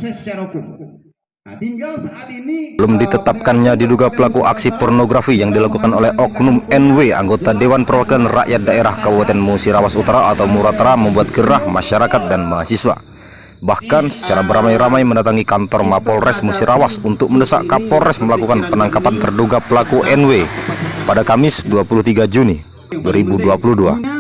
proses secara hukum. Nah, tinggal saat ini belum ditetapkannya diduga pelaku aksi pornografi yang dilakukan oleh oknum NW anggota Dewan Perwakilan Rakyat Daerah Kabupaten Musirawas Utara atau Muratara membuat gerah masyarakat dan mahasiswa. Bahkan secara beramai-ramai mendatangi kantor Mapolres Musirawas untuk mendesak Kapolres melakukan penangkapan terduga pelaku NW pada Kamis 23 Juni 2022.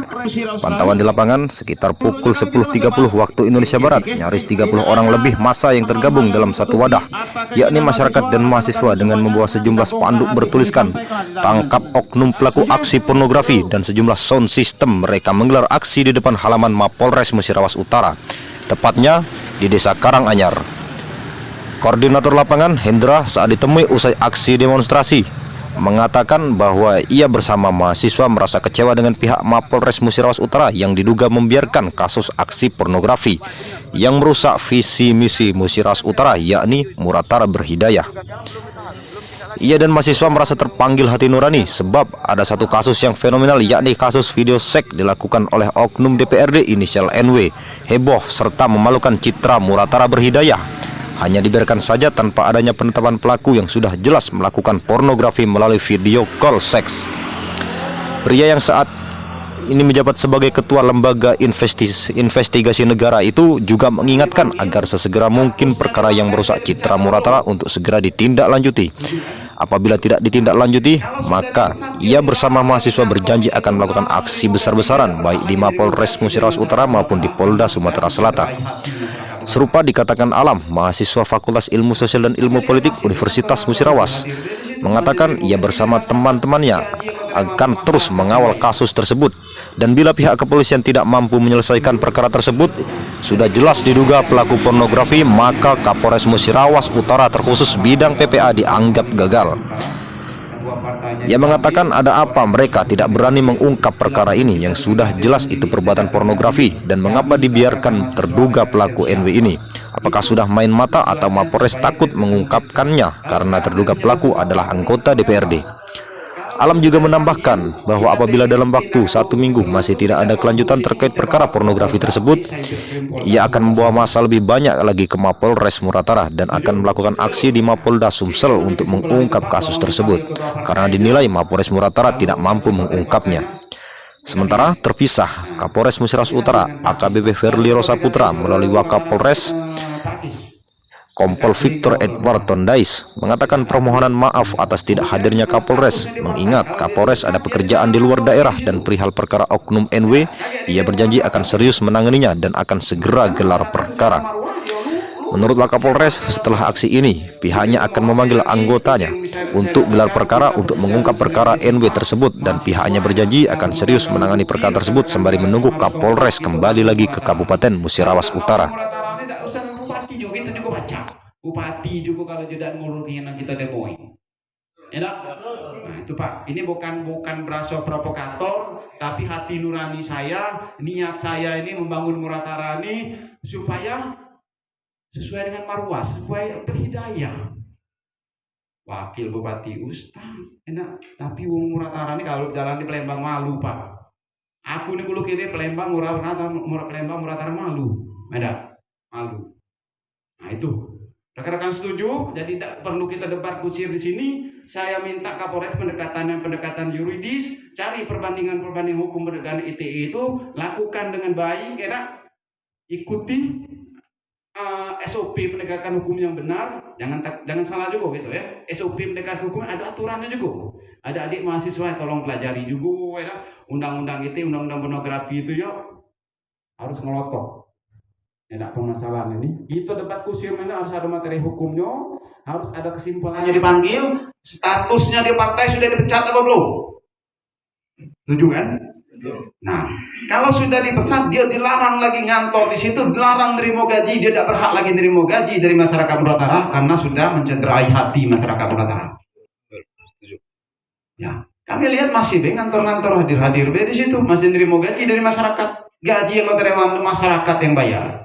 Pantauan di lapangan sekitar pukul 10.30 waktu Indonesia Barat, nyaris 30 orang lebih massa yang tergabung dalam satu wadah, yakni masyarakat dan mahasiswa, dengan membawa sejumlah spanduk bertuliskan "Tangkap oknum pelaku aksi pornografi" dan sejumlah sound system. Mereka menggelar aksi di depan halaman Mapolres Musirawas Utara, tepatnya di Desa Karanganyar. Koordinator lapangan Hendra saat ditemui usai aksi demonstrasi mengatakan bahwa ia bersama mahasiswa merasa kecewa dengan pihak Mapolres Musirawas Utara yang diduga membiarkan kasus aksi pornografi yang merusak visi misi Musirawas Utara, yakni Muratara Berhidayah. Ia dan mahasiswa merasa terpanggil hati nurani sebab ada satu kasus yang fenomenal, yakni kasus video seks dilakukan oleh oknum DPRD inisial NW, heboh serta memalukan citra Muratara Berhidayah. Hanya dibiarkan saja tanpa adanya penetapan pelaku yang sudah jelas melakukan pornografi melalui video call seks. Pria yang saat ini menjabat sebagai ketua lembaga investigasi negara itu juga mengingatkan agar sesegera mungkin perkara yang merusak citra Muratara untuk segera ditindaklanjuti. Apabila tidak ditindaklanjuti, maka ia bersama mahasiswa berjanji akan melakukan aksi besar-besaran baik di Mapolres Musirawas Utara maupun di Polda Sumatera Selatan. Serupa dikatakan Alam, mahasiswa Fakultas Ilmu Sosial dan Ilmu Politik Universitas Musirawas, mengatakan ia bersama teman-temannya akan terus mengawal kasus tersebut, dan bila pihak kepolisian tidak mampu menyelesaikan perkara tersebut, sudah jelas diduga pelaku pornografi, maka Kapolres Musirawas Utara terkhusus bidang PPA dianggap gagal. Ia mengatakan ada apa mereka tidak berani mengungkap perkara ini yang sudah jelas itu perbuatan pornografi, dan mengapa dibiarkan terduga pelaku NW ini. Apakah sudah main mata atau Mapolres takut mengungkapkannya karena terduga pelaku adalah anggota DPRD. Alam juga menambahkan bahwa apabila dalam waktu 1 minggu masih tidak ada kelanjutan terkait perkara pornografi tersebut, ia akan membawa massa lebih banyak lagi ke Mapolres Muratara dan akan melakukan aksi di Mapolda Sumsel untuk mengungkap kasus tersebut, karena dinilai Mapolres Muratara tidak mampu mengungkapnya. Sementara terpisah, Kapolres Musirawas Utara AKBP Verly Rosa Putra melalui Wakapolres Kompol Victor Edward Tondais mengatakan permohonan maaf atas tidak hadirnya Kapolres, mengingat Kapolres ada pekerjaan di luar daerah, dan perihal perkara oknum NW, ia berjanji akan serius menanganinya dan akan segera gelar perkara. Menurut Wakapolres, setelah aksi ini, pihaknya akan memanggil anggotanya untuk gelar perkara untuk mengungkap perkara NW tersebut, dan pihaknya berjanji akan serius menangani perkara tersebut sembari menunggu Kapolres kembali lagi ke Kabupaten Musirawas Utara. Bupati juga kalau tidak ngurusin yang kita demoin. Enak? Nah, itu Pak, ini bukan berasa provokator, tapi hati nurani saya, niat saya ini membangun Muratara ini supaya sesuai dengan marwah, supaya berhidayah. Wakil Bupati Ustaz, enak, tapi wong Muratara ini kalau jalan di Palembang malu Pak. Aku ini dulu kiri Palembang Muratara malu, beda, malu. Nah itu. Rekan-rekan setuju? Jadi tidak perlu kita debat kusir di sini. Saya minta Kapolres pendekatan yuridis, cari perbandingan hukum pendekatan ITE itu, lakukan dengan baik, ya, ikuti SOP penegakan hukum yang benar. Jangan salah juga gitu ya. SOP penegakan hukum ada aturannya juga. Ada adik mahasiswa tolong pelajari juga, ya. Undang-undang ITE, undang-undang pornografi itu ya harus ngelotok. Tidak permasalahan ini. Itu debat kusir ini harus ada materi hukumnya, harus ada kesimpulannya dipanggil, statusnya di partai sudah dipecat apa belum? Setuju kan? Nah, kalau sudah dipecat dia dilarang lagi ngantor di situ, dilarang nerima gaji, dia tidak berhak lagi nerima gaji dari masyarakat Muratara karena sudah mencederai hati masyarakat Muratara. Ya, kami lihat masih ngantor-ngantor hadir di situ, masih nerima gaji dari masyarakat, gaji yang menerima masyarakat yang bayar.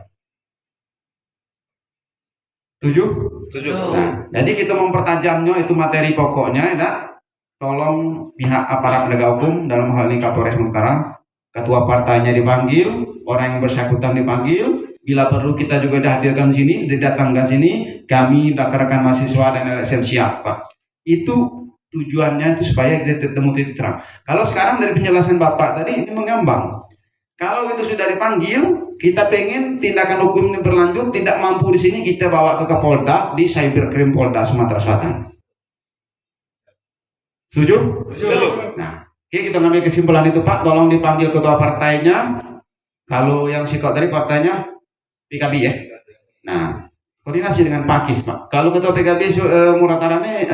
Setuju? Setuju. Nah, jadi kita mempertajamnya itu materi pokoknya, ya. Tolong pihak aparat penegak hukum dalam hal ini Kapolres Muratara, ketua partainya dipanggil, orang yang bersangkutan dipanggil, Bila perlu kita juga dihadirkan sini, didatangkan sini, kami rekan-rekan mahasiswa dan LSM siap, Pak. Itu tujuannya itu supaya kita ketemu titik terang. Kalau sekarang dari penjelasan Bapak tadi ini mengambang. Kalau itu sudah dipanggil, kita pengen tindakan hukum ini berlanjut, tidak mampu di sini kita bawa ke Kapolda di Cybercrime Polda Sumatera Selatan. Setuju? Setuju. Nah, oke, kita ngambil kesimpulan itu Pak. Tolong dipanggil ketua partainya. Kalau yang sikap tadi partainya PKB ya. Nah, koordinasi dengan Pakis Pak. Kalau ketua PKB Muratarane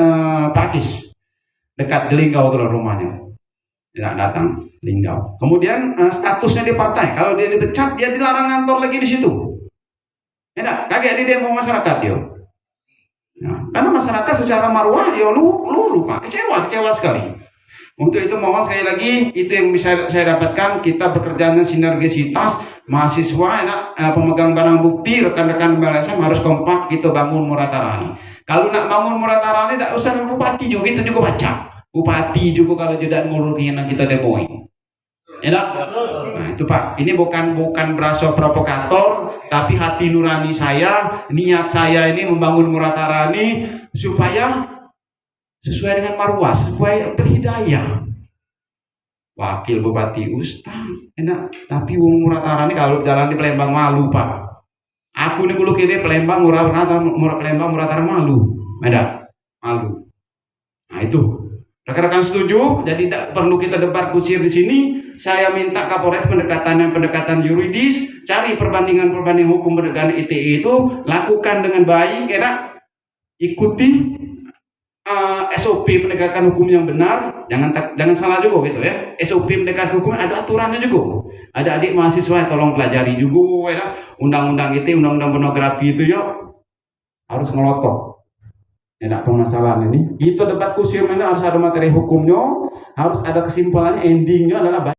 Pakis dekat Gelinggau tuh rumahnya. Tidak datang Linggau. Kemudian statusnya di partai. Kalau dia dipecat, dia dilarang ngantor lagi di situ. Ya, kaget di demo masyarakat dia. Nah, karena masyarakat secara marwah ya lu lupa kecewa sekali. Untuk itu mohon sekali lagi itu yang bisa saya dapatkan, kita bekerja dengan sinergisitas mahasiswa, pemegang barang bukti, rekan-rekan LSM harus kompak kita bangun Muratarani. Kalau nak bangun Muratarani tidak usah bupati juga, kita juga baca. Bupati juga kalau tidak ngurus yang kita demoin. Enak? Nah itu Pak, ini bukan berasa provokator, tapi hati nurani saya, niat saya ini membangun Muratarani supaya sesuai dengan marwah, supaya berhidayah. Wakil Bupati Ustaz, enak, tapi wong Muratarani kalau jalan di Palembang malu Pak. Aku nih dulu kiri Palembang Muratarani malu, ada malu. Nah itu. Rekan-rekan setuju, jadi tidak perlu kita debat kusir di sini. Saya minta Kapolres pendekatan yuridis, cari perbandingan hukum pendekatan ITE itu, lakukan dengan baik, ikuti SOP penegakan hukum yang benar, jangan salah juga gitu ya. SOP penegakan hukum ada aturannya juga. Ada adik mahasiswa tolong pelajari juga, undang-undang ITE, undang-undang pornografi itu yuk harus ngelotok. Tidak permasalahan ini. Itu debat kusir ini harus ada materi hukumnya, harus ada kesimpulannya, endingnya adalah baik.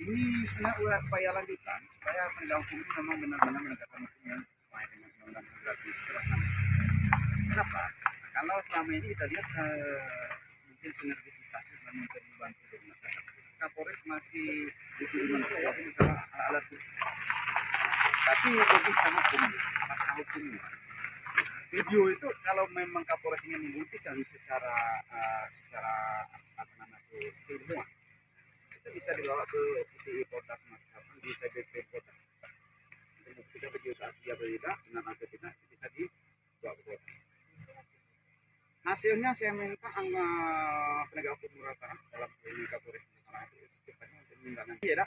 Ini sebenarnya upaya lanjutan supaya penegak hukum ini memang benar-benar menegakkan hukum yang sesuai dengan undang-undang pornografi itu terlaksana. Kenapa? Kalau selama ini kita lihat mungkin sinergisitas dan mungkin membantu dari masyarakat. Kapolres masih butuh dimanfaatkan misalnya alat bukti. Tapi lebih sama fakta hukumnya. Video itu kalau memang Kapolres ingin membuktikan secara apa namanya ilmuwan, itu bisa dibawa ke ITI Polda Sumatera Selatan, di Cybercrime Polda. Kita video asli atau tidak, benar atau tidak, bisa dibawa ke Polda. Hasilnya saya minta penegak hukum Muratarani dalam ini Kapolres Muratarani itu secepatnya untuk menindaklanjuti. Iya,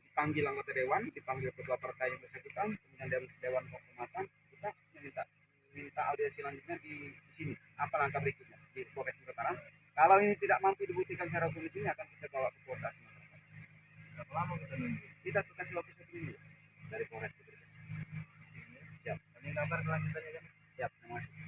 dipanggil anggota dewan, dipanggil ketua partai yang bersangkutan, kemudian dewan kehormatan, kita minta audiensi selanjutnya di sini. Apa langkah berikutnya di Polres Muratarani? Kalau ini tidak mampu dibuktikan secara hukum di sini, akan kita bawa ke Polda Sumatera Selatan. Berapa lama kita nunggu? Kita kasih waktu 1 minggu dari Polres. Siap. Ini kabar kelanjutannya kan? Siap. Terima kasih.